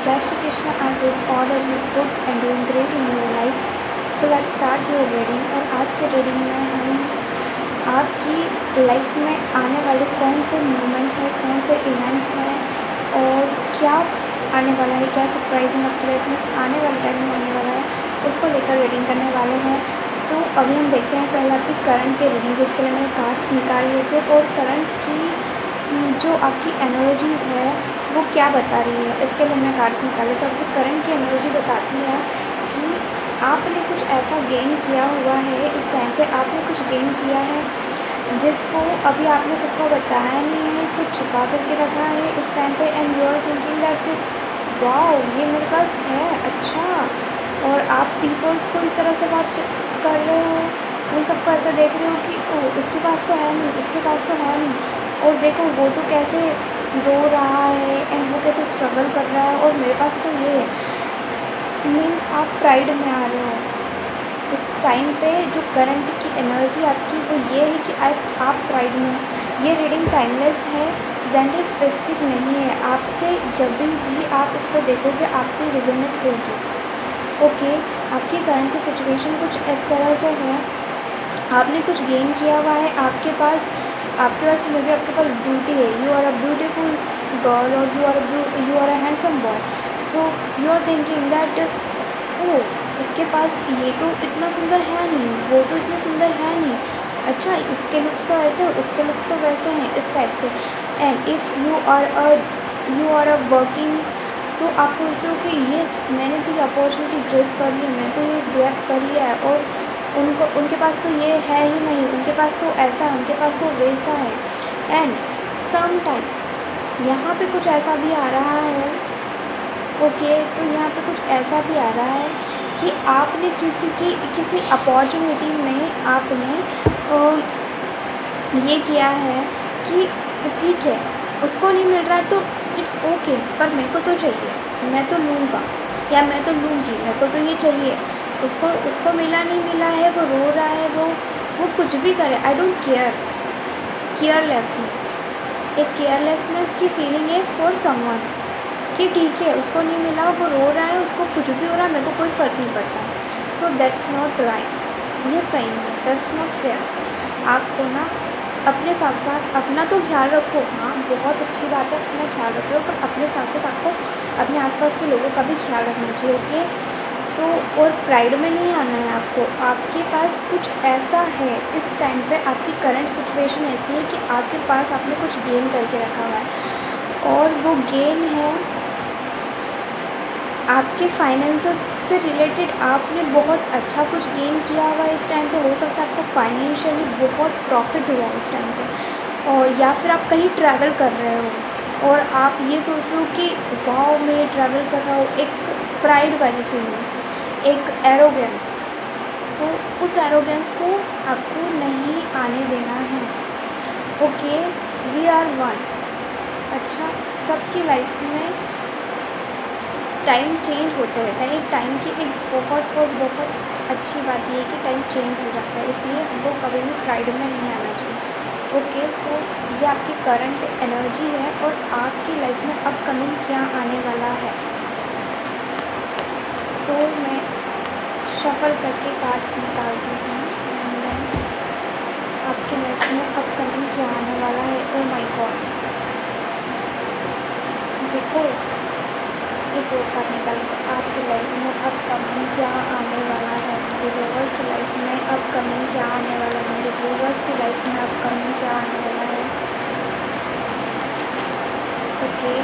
Jai Shri Krishna, I hope all are you good and doing great in your life. So let's start your reading. और आज के reading में हम आपकी life में आने वाले कौन से मोमेंट्स हैं, कौन से इवेंट्स हैं और क्या आने वाला है, क्या सरप्राइजिंग आपकी लाइफ में आने वाले टाइम में होने वाला है, उसको लेकर रीडिंग करने वाले हैं. सो अभी हम देखते हैं पहले आपकी करंट की रीडिंग, जिसके लिए मैंने कार्ड्स निकाल लिए थे, और करंट की जो आपकी एनर्जीज़ है वो क्या बता रही है. इसके लिए मैंने कार्ड्स निकाले. तो आपकी करंट की एनर्जी बताती है कि आपने कुछ ऐसा गेन किया हुआ है इस टाइम पे, आपने कुछ गेन किया है जिसको अभी आपने सबको बताया नहीं है, कुछ छुपा करके रखा है इस टाइम पे. And you are thinking that wow ये मेरे पास है, अच्छा. और आप पीपल्स को इस तरह से बात कर रहे हो, उन सबको ऐसा देख रहे हो कि ओ उसके पास तो है नहीं, उसके पास तो है नहीं, और देखो वो तो कैसे रो रहा है एंड वो कैसे स्ट्रगल कर रहा है और मेरे पास तो ये है. मीन्स आप प्राइड में आ रहे हो इस टाइम पे. जो करंट की एनर्जी आपकी वो ये है कि आप प्राइड में हो. ये रीडिंग टाइमलेस है, जेंडर स्पेसिफिक नहीं है. आपसे जब भी आप इसको देखोगे आपसे रिजोनेट होगी. ओके, आपकी करंट की सिचुएशन कुछ इस तरह से है. आपने कुछ गेन किया हुआ है, आपके पास मे बी आपके पास ब्यूटी है. You are a beautiful girl और you are a handsome boy. So you are thinking that oh इसके पास ये तो इतना सुंदर है नहीं, वो तो इतने सुंदर है नहीं, अच्छा इसके लुक्स तो ऐसे, उसके लुक्स तो वैसे हैं, इस टाइप से. And if you are a working, तो आप सोच रहे हो कि येस मैंने तो ये अपॉर्चुनिटी ग्रैब कर ली, मैं तो ये ग्रैब कर लिया है, और उनके पास तो ये है ही नहीं, उनके पास तो ऐसा है, उनके पास तो वैसा है. एंड सम टाइम यहाँ पे कुछ ऐसा भी आ रहा है. ओके, तो यहाँ पे कुछ ऐसा भी आ रहा है कि आपने किसी अपॉर्चुनिटी में आपने ये किया है कि ठीक है उसको नहीं मिल रहा है तो इट्स ओके, पर मेरे को तो चाहिए, मैं तो लूँगा या मैं तो लूँगी, मेरे को तो ये चाहिए. उसको मिला नहीं मिला है, वो रो रहा है, वो कुछ भी करे, आई डोंट केयर. केयरलेसनेस, एक केयरलेसनेस की फीलिंग है फॉर समवन कि ठीक है उसको नहीं मिला, वो रो रहा है, उसको कुछ भी हो रहा है, मेरे को कोई फ़र्क नहीं पड़ता. सो दैट्स नॉट राइट, ये सही नहीं, दैट्स नॉट फेयर. आपको ना अपने साथ साथ अपना तो ख्याल रखो, हाँ बहुत अच्छी बात है अपना ख्याल रख लो, पर अपने साथ साथ आपको अपने आसपास के लोगों का भी ख्याल रखना चाहिए. ओके, सो और प्राइड में नहीं आना है आपको. आपके पास कुछ ऐसा है इस टाइम पे, आपकी करंट सिचुएशन ऐसी है कि आपके पास आपने कुछ गेन करके रखा हुआ है, और वो गेन है आपके फाइनेंसेस से रिलेटेड. आपने बहुत अच्छा कुछ गेन किया हुआ है इस टाइम पे. हो सकता है आपको फाइनेंशियली बहुत प्रॉफिट हुआ उस टाइम पे, और या फिर आप कहीं ट्रैवल कर रहे हो और आप ये सोच रहे हो कि वाओ मैं ये ट्रैवल कर रहा हूँ. एक प्राइड वाली फीलिंग, एक एरोगेंस. तो उस एरोगेंस को आपको नहीं आने देना है. Okay, we are one. अच्छा, सबकी लाइफ में टाइम चेंज होते रहता है. एक टाइम की एक बहुत और बहुत अच्छी बात ये है कि टाइम चेंज हो जाता है, इसलिए हमको कभी भी प्राइड में नहीं आना चाहिए. ओके, सो ये आपकी करंट एनर्जी है और आपकी लाइफ में अपकमिंग क्या आने वाला है. सो मैं शफल करके कार्ड्स निकालती हूँ. आपकी लाइफ में अपकमिंग क्या आने वाला है. ओ माय गॉड, देखो एक और कार्ड निकाल. आपकी लाइफ में अपकमिंग क्या आने वाला है. मेरे व्यूअर्स की लाइफ में अपकमिंग क्या आने वाला है. मेरे व्यूअर्स की लाइफ में अपकमिंग क्या आने वाला है. Okay,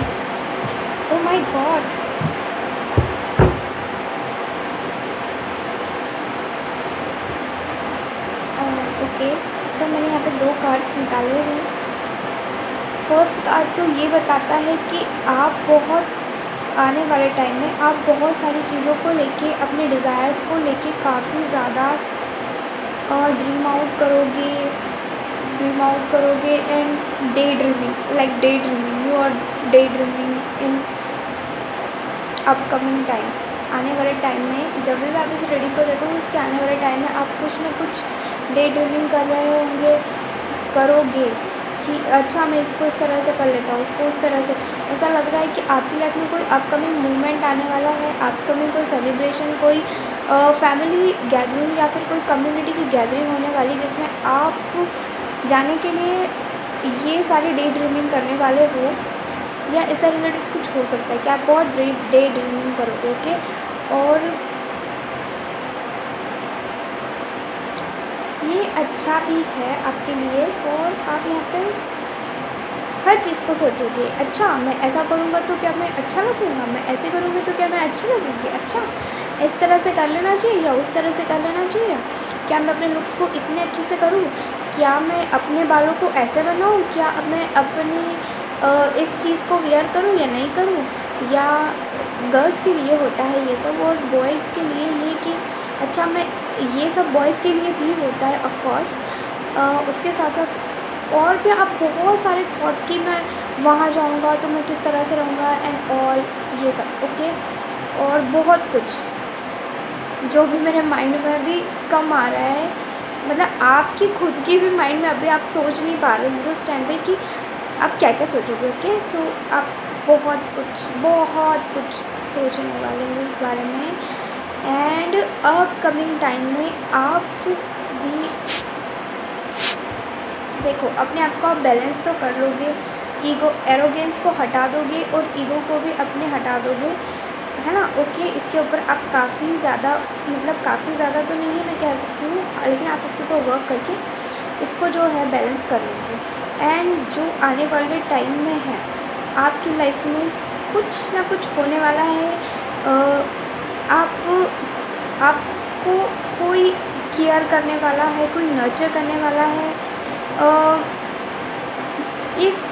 oh my God, okay. Sir मैंने यहाँ पे 2 कार्ड्स निकाले हैं. फर्स्ट कार्ड तो ये बताता है कि आप बहुत आने वाले टाइम में आप बहुत सारी चीज़ों को लेके, अपने डिज़ायर्स को लेके काफ़ी ज़्यादा ड्रीम आउट करोगे and day dreaming. You are day dreaming in upcoming time. आने वाले टाइम में जब भी आप इस रीडिंग को देखोगे, उसके आने वाले टाइम में आप कुछ ना कुछ डे ड्रीमिंग कर रहे होंगे, करोगे कि अच्छा मैं इसको इस तरह से कर लेता हूँ, उसको उस तरह से. ऐसा लग रहा है कि आपकी लाइफ में कोई अपकमिंग मूवमेंट आने वाला है, अपकमिंग कोई सेलिब्रेशन, कोई फैमिली गैदरिंग या फिर कोई कम्युनिटी की गैदरिंग होने वाली, जिसमें आप जाने के लिए ये सारी डे ड्रीमिंग करने वाले हो, या इससे रिलेटेड कुछ हो सकता है कि आप बहुत डे ड्रीमिंग करोगे। ओके, और ये अच्छा भी है आपके लिए, और आप यहाँ पे हर चीज़ को सोचोगे, अच्छा मैं ऐसा करूँगा तो क्या मैं अच्छा लगूँगा, मैं ऐसे करूँगी तो क्या मैं अच्छी लगूँगी, अच्छा इस तरह से कर लेना चाहिए या उस तरह से कर लेना चाहिए, क्या मैं अपने लुक्स को इतने अच्छे से करूँ, क्या मैं अपने बालों को ऐसे बनाऊँ, क्या मैं अपनी इस चीज़ को वेयर करूँ या नहीं करूँ, या गर्ल्स के लिए होता है ये सब, और बॉयज़ के लिए ये कि अच्छा मैं, ये सब बॉयज़ के लिए भी होता है ऑफ कोर्स। उसके साथ साथ और भी आप बहुत सारे थॉट्स कि मैं वहाँ जाऊँगा तो मैं किस तरह से रहूँगा एंड ऑल, ये सब। ओके, और बहुत कुछ जो भी मेरे माइंड में अभी कम आ रहा है, मतलब आपकी खुद की भी माइंड में अभी आप सोच नहीं पा रहे होंगे उस टाइम पे कि आप क्या क्या सोचोगे। ओके, सो आप बहुत कुछ सोचने वाले हैं इस बारे में, एंड अपकमिंग टाइम में आप जिस भी देखो, अपने आप को आप बैलेंस तो कर लोगे, ईगो एरोगेंस को हटा दोगे और ईगो को भी अपने हटा दोगे, है ना। ओके, इसके ऊपर आप काफ़ी ज़्यादा, मतलब काफ़ी ज़्यादा तो नहीं मैं कह सकती हूँ, लेकिन आप इसके ऊपर वर्क करके इसको जो है बैलेंस कर लोगे। एंड जो आने वाले टाइम में है आपकी लाइफ में कुछ ना कुछ होने वाला है। आप आपको कोई केयर करने वाला है, कोई नर्चर करने वाला है। इफ़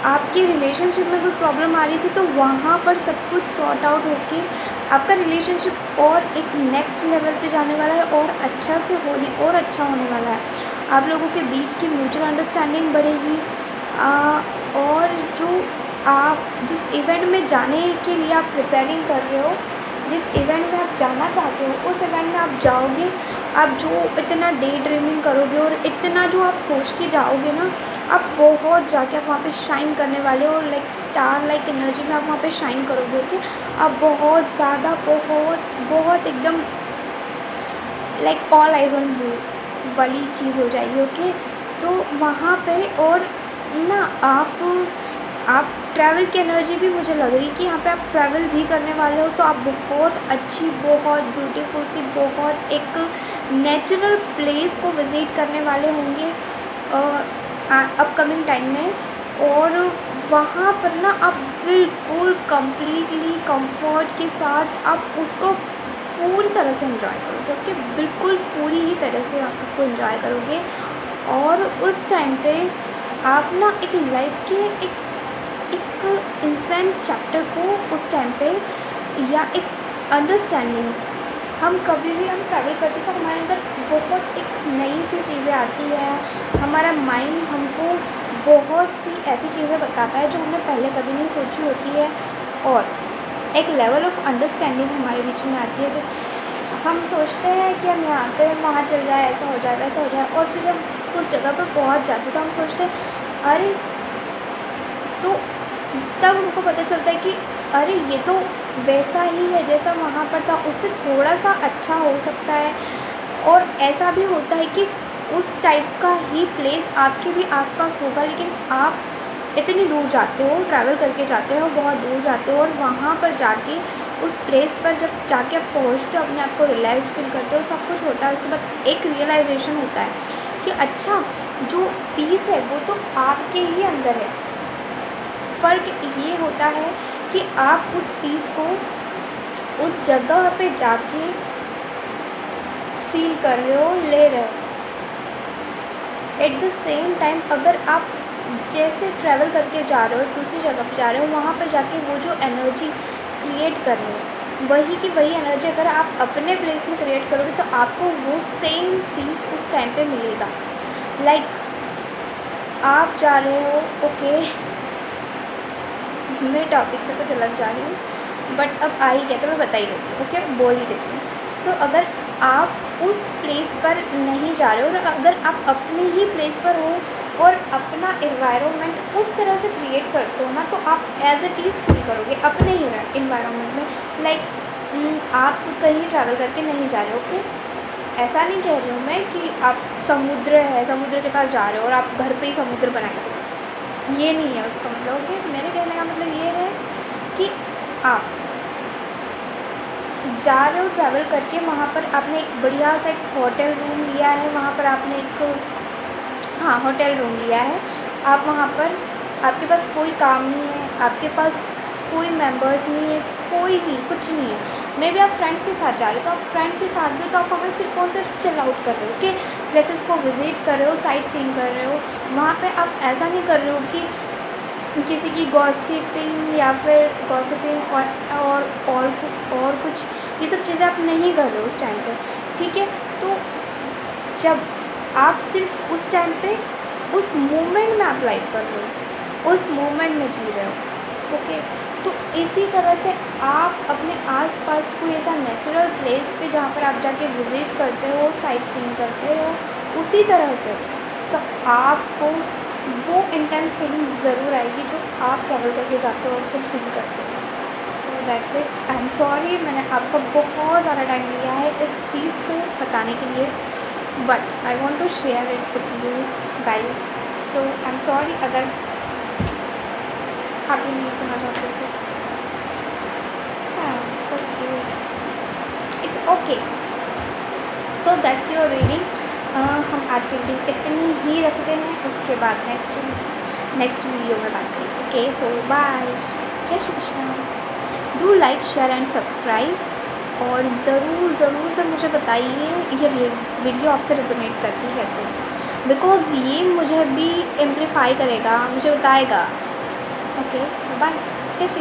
आपके रिलेशनशिप में कोई प्रॉब्लम आ रही थी तो वहाँ पर सब कुछ सॉर्ट आउट होके आपका रिलेशनशिप और एक नेक्स्ट लेवल पे जाने वाला है, और अच्छा से होने और अच्छा होने वाला है। आप लोगों के बीच की म्यूचुअल अंडरस्टैंडिंग बढ़ेगी, और जो आप जिस इवेंट में जाने के लिए आप प्रिपेयरिंग कर रहे हो, जिस इवेंट में आप जाना चाहते हो, उस इवेंट में आप जाओगे, आप जो इतना डे ड्रीमिंग करोगे और इतना जो आप सोच के जाओगे ना, आप बहुत जाके आप वहाँ पे शाइन करने वाले हो, लाइक स्टार लाइक एनर्जी में आप वहाँ पे शाइन करोगे। ओके, आप बहुत ज़्यादा, बहुत एकदम like all eyes on you वाली चीज़ हो जाएगी। ओके, तो वहाँ पे और ना आप ट्रैवल की एनर्जी भी मुझे लग रही कि यहाँ पे आप ट्रैवल भी करने वाले हो, तो आप बहुत अच्छी, बहुत ब्यूटीफुल सी, बहुत एक नेचुरल प्लेस को विज़िट करने वाले होंगे अपकमिंग टाइम में, और वहाँ पर ना आप बिल्कुल कंप्लीटली कंफर्ट के साथ आप उसको पूरी तरह से एंजॉय करोगे। ओके, बिल्कुल पूरी ही तरह से आप उसको एंजॉय करोगे, और उस टाइम पे आप ना एक लाइफ के एक इंसान चैप्टर को उस टाइम पे, या एक अंडरस्टैंडिंग, हम कभी भी हम ट्रैवल करते तो हमारे अंदर बहुत एक नई सी चीज़ें आती है, हमारा माइंड हमको बहुत सी ऐसी चीज़ें बताता है जो हमने पहले कभी नहीं सोची होती है, और एक लेवल ऑफ अंडरस्टैंडिंग हमारे बीच में आती है। तो हम सोचते हैं कि हम यहाँ पे वहाँ चल जाए, ऐसा हो जाए, वैसा हो जाए, और फिर जब उस जगह पर पहुँच जाते तो हम सोचते हैं अरे, तो तब हमको पता चलता है कि अरे ये तो वैसा ही है जैसा वहाँ पर था, उससे थोड़ा सा अच्छा हो सकता है। और ऐसा भी होता है कि उस टाइप का ही प्लेस आपके भी आसपास होगा, लेकिन आप इतनी दूर जाते हो, ट्रैवल करके जाते हो, बहुत दूर जाते हो, और वहाँ पर जाके उस प्लेस पर जब जाके आप पहुँचते हो, अपने आप को रिलैक्स फील करते हो, सब कुछ होता है। उसके बाद एक रियलाइजेशन होता है कि अच्छा, जो पीस है वो तो आपके ही अंदर है। फ़र्क ये होता है कि आप उस पीस को उस जगह पे जाके फ़ील कर रहे हो, ले रहे हो। एट द सेम टाइम अगर आप जैसे ट्रैवल करके जा रहे हो, दूसरी जगह पे जा रहे हो, वहाँ पे जाके वो जो एनर्जी क्रिएट कर रहे हो, वही की वही एनर्जी अगर आप अपने प्लेस में क्रिएट करोगे तो आपको वो सेम पीस उस टाइम पे मिलेगा। लाइक आप जा रहे हो, ओके, मैं टॉपिक से कुछ अलग जा रही हूँ, बट अब आ ही गया तो मैं बता ही देती हूँ। ओके, बोल ही देती हूँ। सो अगर आप उस प्लेस पर नहीं जा रहे हो, और अगर आप अपने ही प्लेस पर हो और अपना एनवायरनमेंट उस तरह से क्रिएट करते हो ना, तो आप एज इट इज़ फील करोगे अपने ही एनवायरनमेंट में। लाइक आप कहीं ट्रैवल करके नहीं जा रहे, ओके, ऐसा नहीं कह रही हूँ मैं कि आप समुद्र है, समुद्र के पास जा रहे हो और आप घर पे ही समुद्र बनाए, ये नहीं है उसका मतलब। ओके, मेरे कहने का मतलब ये है कि आप जा रहे हो ट्रैवल करके, वहाँ पर आपने एक बढ़िया सा एक होटल रूम लिया है, वहाँ पर आपने एक, हाँ, होटल रूम लिया है। आप वहाँ पर, आपके पास कोई काम नहीं है, आपके पास कोई मेंबर्स नहीं है, कोई नहीं, कुछ नहीं है। मे बी आप फ्रेंड्स के साथ जा रहे हो, तो आप फ्रेंड्स के साथ भी हो, तो आप वहाँ पर सिर्फ और सिर्फ चिल आउट कर रहे हो, कि प्लेसेस को विज़िट कर रहे हो, साइट सीइंग कर रहे हो। वहाँ पे आप ऐसा नहीं कर रहे हो कि किसी की गॉसिपिंग या फिर गॉसिपिंग और कुछ, ये सब चीज़ें आप नहीं कर रहे हो उस टाइम पे, ठीक है। तो जब आप सिर्फ उस टाइम पे उस मोमेंट में आप लाइव कर रहे हो, उस मोमेंट में जी रहे हो, ओके। तो इसी तरह से आप अपने आसपास कोई ऐसा नेचुरल प्लेस पे जहाँ पर आप जाके विज़िट करते हो, साइट सीइंग करते हो, उसी तरह से तो आपको वो इंटेंस फीलिंग ज़रूर आएगी जो आप ट्रैवल करके जाते हो और फिर फील करते हो। So that's it. I am sorry, मैंने आपका बहुत ज़्यादा टाइम लिया है इस चीज़ को बताने के लिए, but I want to share it with you guys. So I am sorry अगर आप ये नहीं सुनना चाहते तो। हाँ, okay, it's okay. So that's your reading. हम आज की रीडिंग इतनी ही रखते हैं, उसके बाद नेक्स्ट वीडियो में बात करेंगे। ओके, सो बाय, जय Shri Krishna. Do like, share and subscribe, और ज़रूर से मुझे बताइए ये वीडियो आपसे रेजोनेट करती है तो, बिकॉज़ ये मुझे भी एम्पलीफाई करेगा, मुझे बताएगा। ओके, सो बाय, जय श्री